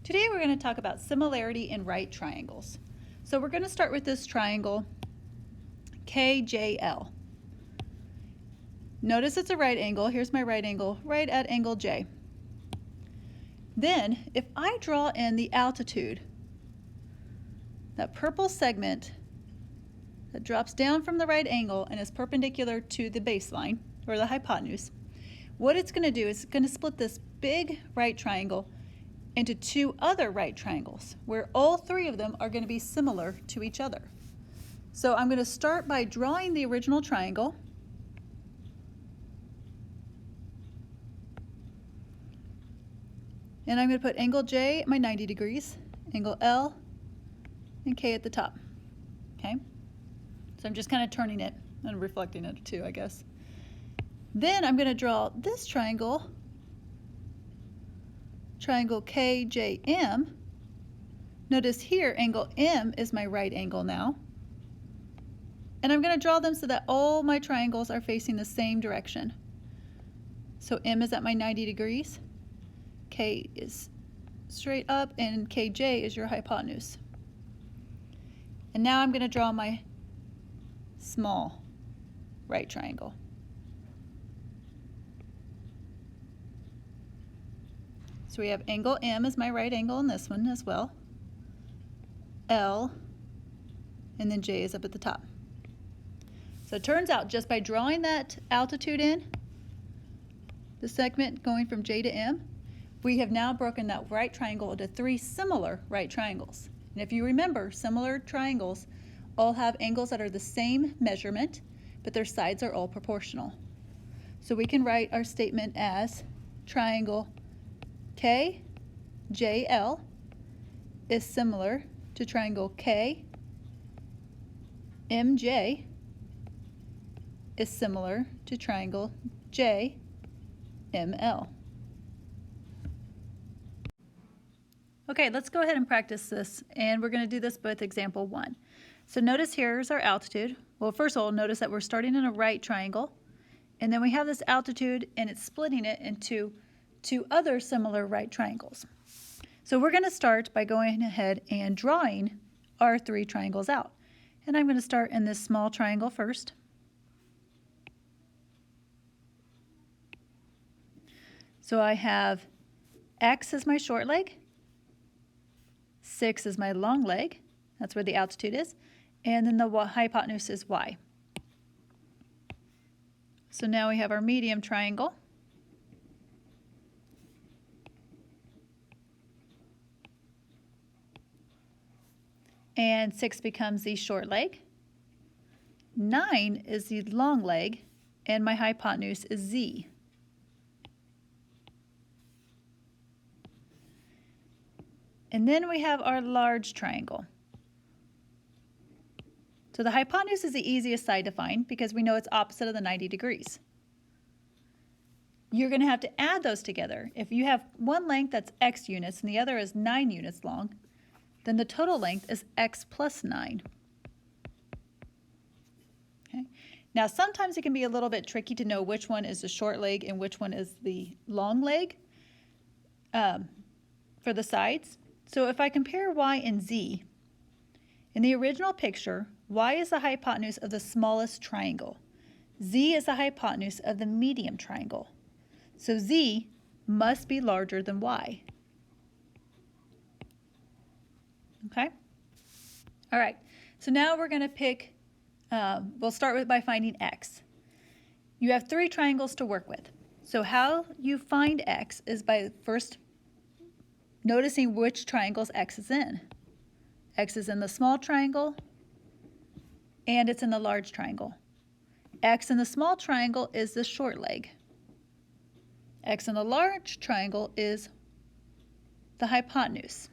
Today we're going to talk about similarity in right triangles. So we're going to start with this triangle KJL. Notice it's a right angle. Here's my right angle, right at angle J. Then if I draw in the altitude, that purple segment that drops down from the right angle and is perpendicular to the baseline or the hypotenuse, what it's going to do is it's going to split this big right triangle into two other right triangles where all three of them are going to be similar to each other. So I'm going to start by drawing the original triangle. And I'm going to put angle J at my 90 degrees, angle L, and K at the top. Okay? So I'm just kind of turning it and reflecting it too, I guess. Then I'm going to draw this triangle KJM. Notice here angle M is my right angle now. And I'm going to draw them so that all my triangles are facing the same direction. So M is at my 90 degrees, K is straight up, and KJ is your hypotenuse. And now I'm going to draw my small right triangle. So we have angle M is my right angle in this one as well. L, and then J is up at the top. So it turns out just by drawing that altitude in, the segment going from J to M, we have now broken that right triangle into three similar right triangles. And if you remember, similar triangles all have angles that are the same measurement, but their sides are all proportional. So we can write our statement as triangle KJL is similar to triangle KMJ is similar to triangle JML. Okay, let's go ahead and practice this, and we're going to do this with example 1. So notice here's our altitude. Well, first of all, notice that we're starting in a right triangle, and then we have this altitude, and it's splitting it into two other similar right triangles. So we're going to start by going ahead and drawing our three triangles out. And I'm going to start in this small triangle first. So I have X as my short leg, 6 is my long leg, that's where the altitude is, and then the hypotenuse is Y. So now we have our medium triangle. And 6 becomes the short leg. 9 is the long leg, and my hypotenuse is Z. And then we have our large triangle. So the hypotenuse is the easiest side to find because we know it's opposite of the 90 degrees. You're going to have to add those together. If you have one length that's X units and the other is 9 units long, then the total length is X plus 9. Okay. Now sometimes it can be a little bit tricky to know which one is the short leg and which one is the long leg for the sides. So if I compare Y and Z, in the original picture, Y is the hypotenuse of the smallest triangle. Z is the hypotenuse of the medium triangle. So Z must be larger than Y. Okay? All right, so now we're going to pick, we'll start by finding X. You have three triangles to work with. So how you find X is by first noticing which triangles X is in. X is in the small triangle, and it's in the large triangle. X in the small triangle is the short leg. X in the large triangle is the hypotenuse.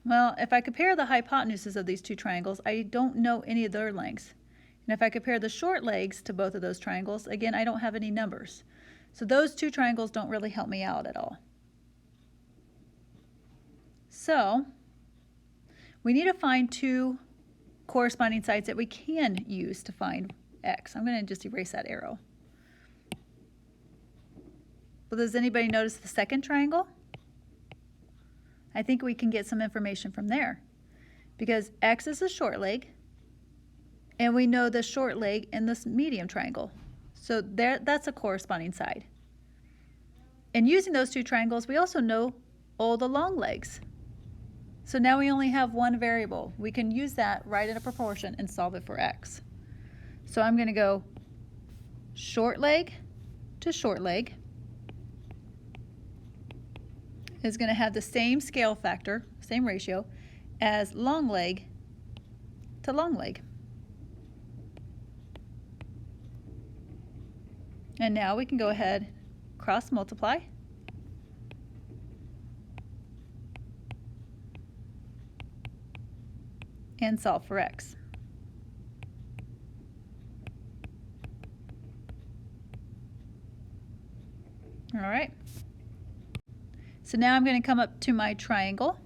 Well, if I compare the hypotenuses of these two triangles, I don't know any of their lengths. And if I compare the short legs to both of those triangles, again, I don't have any numbers. So those two triangles don't really help me out at all. So we need to find two corresponding sides that we can use to find X. I'm going to just erase that arrow. Well, does anybody notice the second triangle? I think we can get some information from there, because X is the short leg, and we know the short leg in this medium triangle. So that's a corresponding side. And using those two triangles, we also know all the long legs. So now we only have one variable. We can use that, write in a proportion, and solve it for X. So I'm going to go short leg to short leg is going to have the same scale factor, same ratio, as long leg to long leg. And now we can go ahead, cross multiply, and solve for X. All right. So now I'm going to come up to my triangle,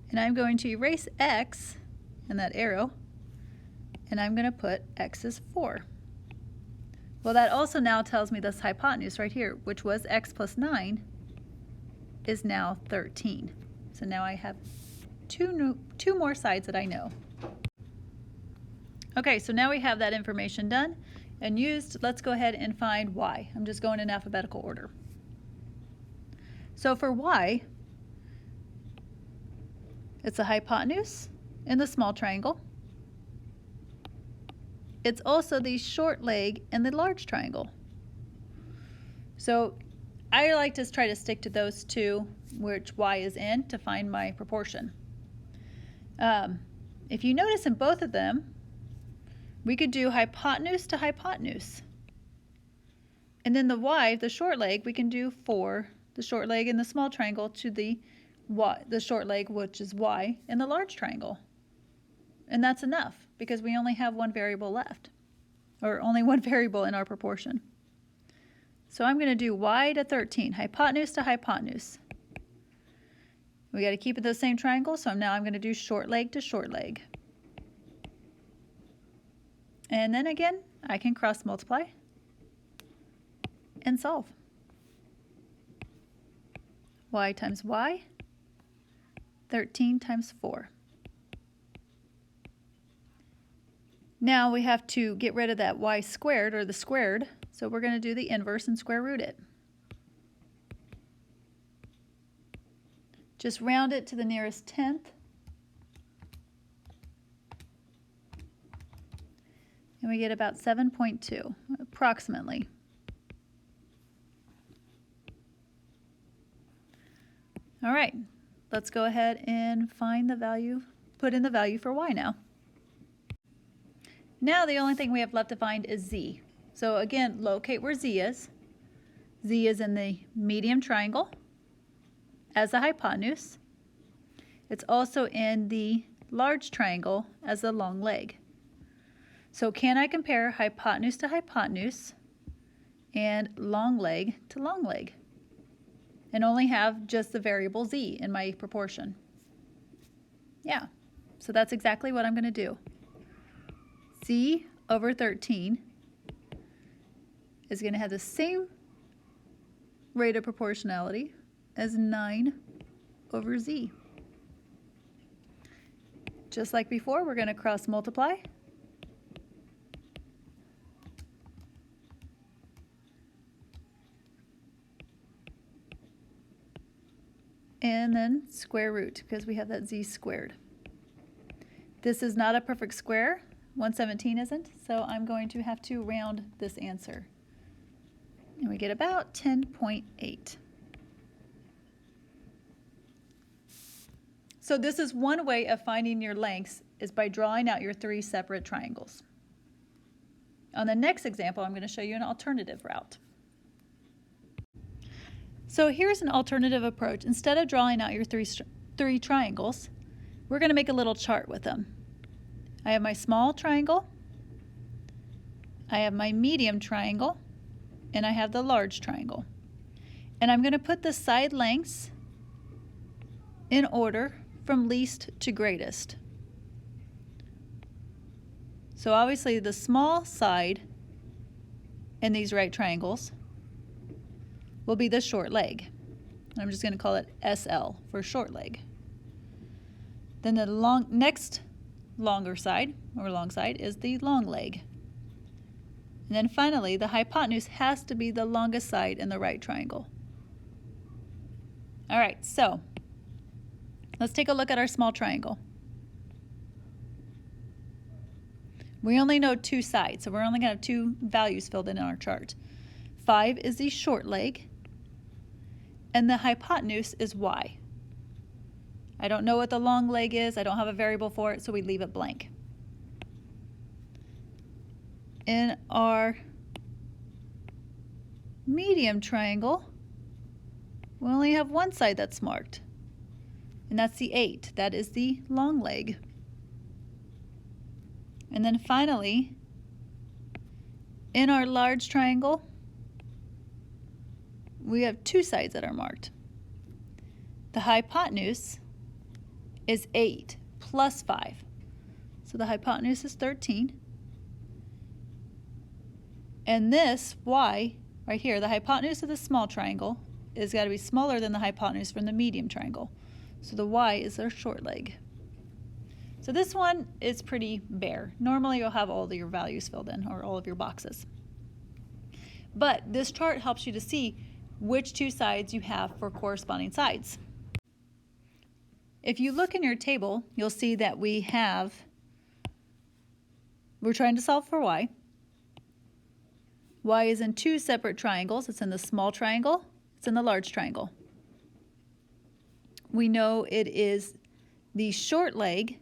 and I'm going to erase X and that arrow, and I'm going to put X is 4. Well, that also now tells me this hypotenuse right here, which was X plus 9, is now 13. So now I have two more sides that I know. Okay, so now we have that information done and used. Let's go ahead and find Y. I'm just going in alphabetical order. So for Y, it's a hypotenuse in the small triangle. It's also the short leg in the large triangle. So I like to try to stick to those two, which Y is in, to find my proportion. If you notice in both of them, we could do hypotenuse to hypotenuse. And then the Y, the short leg, we can do 4, the short leg in the small triangle, to the short leg, which is Y, in the large triangle. And that's enough, because we only have one variable left, or only one variable in our proportion. So I'm going to do Y to 13, hypotenuse to hypotenuse. We got to keep it the same triangle, so now I'm going to do short leg to short leg. And then again, I can cross multiply and solve. Y times Y, 13 times 4. Now we have to get rid of that Y squared, or the squared, so we're going to do the inverse and square root it. Just round it to the nearest tenth. And we get about 7.2, approximately. All right, let's go ahead and find the value, put in the value for Y now. Now the only thing we have left to find is Z. So again, locate where Z is. Z is in the medium triangle as the hypotenuse. It's also in the large triangle as the long leg. So can I compare hypotenuse to hypotenuse and long leg to long leg, and only have just the variable Z in my proportion? Yeah, so that's exactly what I'm going to do. Z over 13 is going to have the same rate of proportionality as 9 over Z. Just like before, we're going to cross multiply. And then square root, because we have that Z squared. This is not a perfect square. 117 isn't, so I'm going to have to round this answer. And we get about 10.8. So this is one way of finding your lengths, is by drawing out your 3 separate triangles. On the next example, I'm going to show you an alternative route. So here's an alternative approach. Instead of drawing out your three triangles, we're going to make a little chart with them. I have my small triangle, I have my medium triangle, and I have the large triangle. And I'm going to put the side lengths in order from least to greatest. So obviously the small side in these right triangles will be the short leg. I'm just going to call it SL for short leg. Then the next longer side, or long side, is the long leg. And then finally, the hypotenuse has to be the longest side in the right triangle. All right, so let's take a look at our small triangle. We only know two sides, so we're only going to have two values filled in our chart. 5 is the short leg, and the hypotenuse is y. I don't know what the long leg is. I don't have a variable for it, so we leave it blank. In our medium triangle, we only have one side that's marked, and that's the 8. That is the long leg. And then finally, in our large triangle, we have two sides that are marked. The hypotenuse is 8 plus 5. So the hypotenuse is 13. And this y right here, the hypotenuse of the small triangle, is got to be smaller than the hypotenuse from the medium triangle. So the y is our short leg. So this one is pretty bare. Normally you'll have all of your values filled in, or all of your boxes. But this chart helps you to see which two sides you have for corresponding sides. If you look in your table, you'll see that we're trying to solve for y. Y is in two separate triangles. It's in the small triangle, it's in the large triangle. We know it is the short leg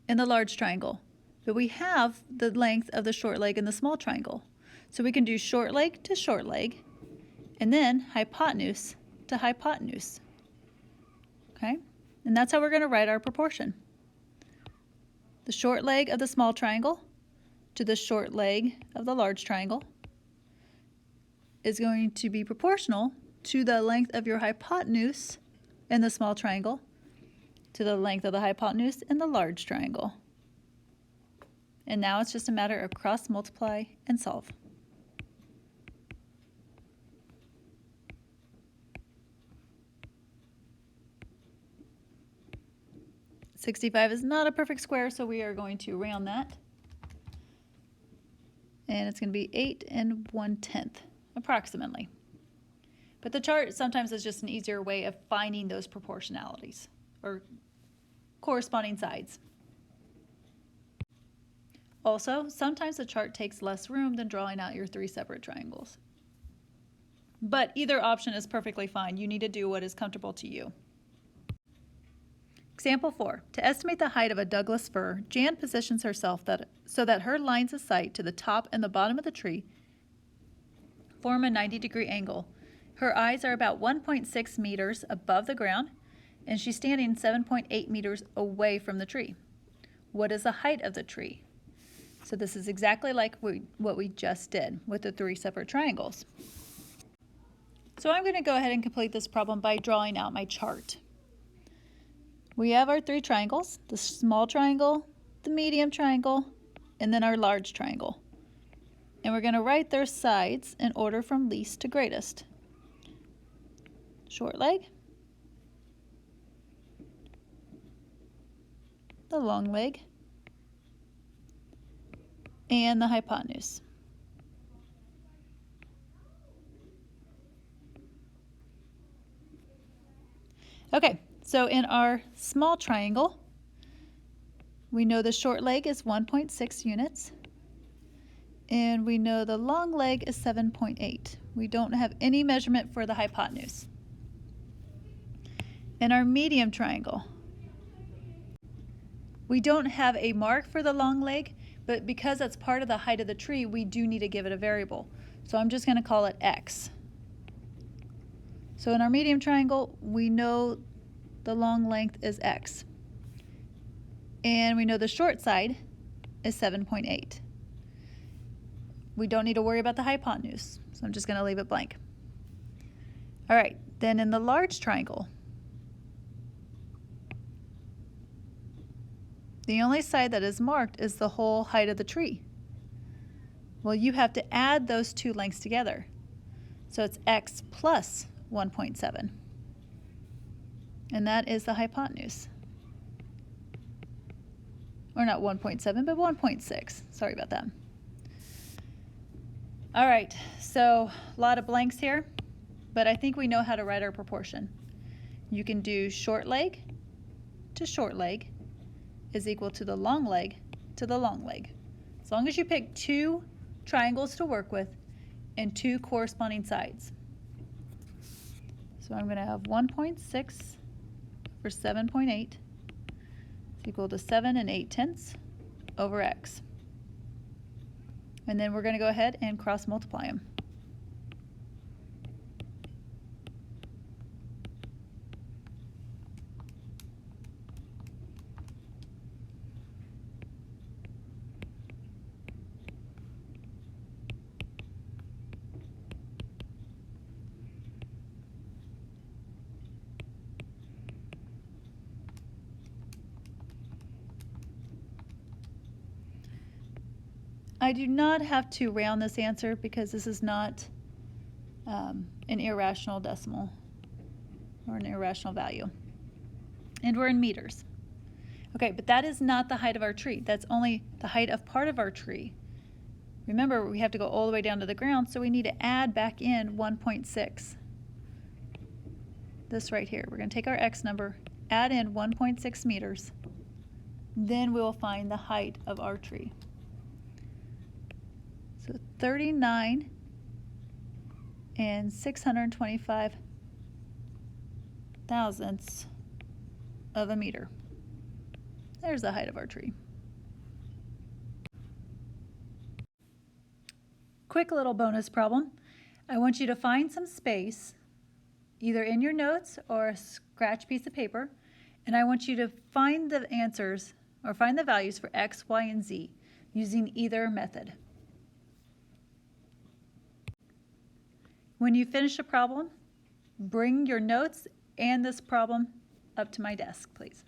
in the large triangle, but we have the length of the short leg in the small triangle. So we can do short leg to short leg, and then hypotenuse to hypotenuse. Okay? And that's how we're going to write our proportion. The short leg of the small triangle to the short leg of the large triangle is going to be proportional to the length of your hypotenuse in the small triangle to the length of the hypotenuse in the large triangle. And now it's just a matter of cross multiply and solve. .65 is not a perfect square, so we are going to round that. And it's going to be 8 1/10, approximately. But the chart sometimes is just an easier way of finding those proportionalities, or corresponding sides. Also, sometimes the chart takes less room than drawing out your 3 separate triangles. But either option is perfectly fine. You need to do what is comfortable to you. Example 4. To estimate the height of a Douglas fir, Jan positions herself so that her lines of sight to the top and the bottom of the tree form a 90-degree angle. Her eyes are about 1.6 meters above the ground, and she's standing 7.8 meters away from the tree. What is the height of the tree? So this is exactly like what we just did with the 3 separate triangles. So I'm going to go ahead and complete this problem by drawing out my chart. We have our 3 triangles, the small triangle, the medium triangle, and then our large triangle. And we're going to write their sides in order from least to greatest. Short leg, the long leg, and the hypotenuse. Okay, so in our small triangle, we know the short leg is 1.6 units, and we know the long leg is 7.8. We don't have any measurement for the hypotenuse. In our medium triangle, we don't have a mark for the long leg, but because that's part of the height of the tree, we do need to give it a variable. So I'm just going to call it x. So in our medium triangle, we know the long length is x. And we know the short side is 7.8. We don't need to worry about the hypotenuse, so I'm just going to leave it blank. All right, then in the large triangle, the only side that is marked is the whole height of the tree. Well, you have to add those 2 lengths together. So it's x plus 1.7. And that is the hypotenuse. Or not 1.7, but 1.6. Sorry about that. All right, so a lot of blanks here, but I think we know how to write our proportion. You can do short leg to short leg is equal to the long leg to the long leg. As long as you pick two triangles to work with and two corresponding sides. So I'm going to have 1.6 for 7.8 is equal to 7 8/10 over x. And then we're going to go ahead and cross multiply them. I do not have to round this answer because this is not an irrational decimal or an irrational value. And we're in meters. Okay, but that is not the height of our tree. That's only the height of part of our tree. Remember, we have to go all the way down to the ground, so we need to add back in 1.6. This right here. We're going to take our x number, add in 1.6 meters. Then we will find the height of our tree. So 39 625 thousandths of a meter. There's the height of our tree. Quick little bonus problem. I want you to find some space, either in your notes or a scratch piece of paper, and I want you to find the answers or find the values for x, y, and z using either method. When you finish a problem, bring your notes and this problem up to my desk, please.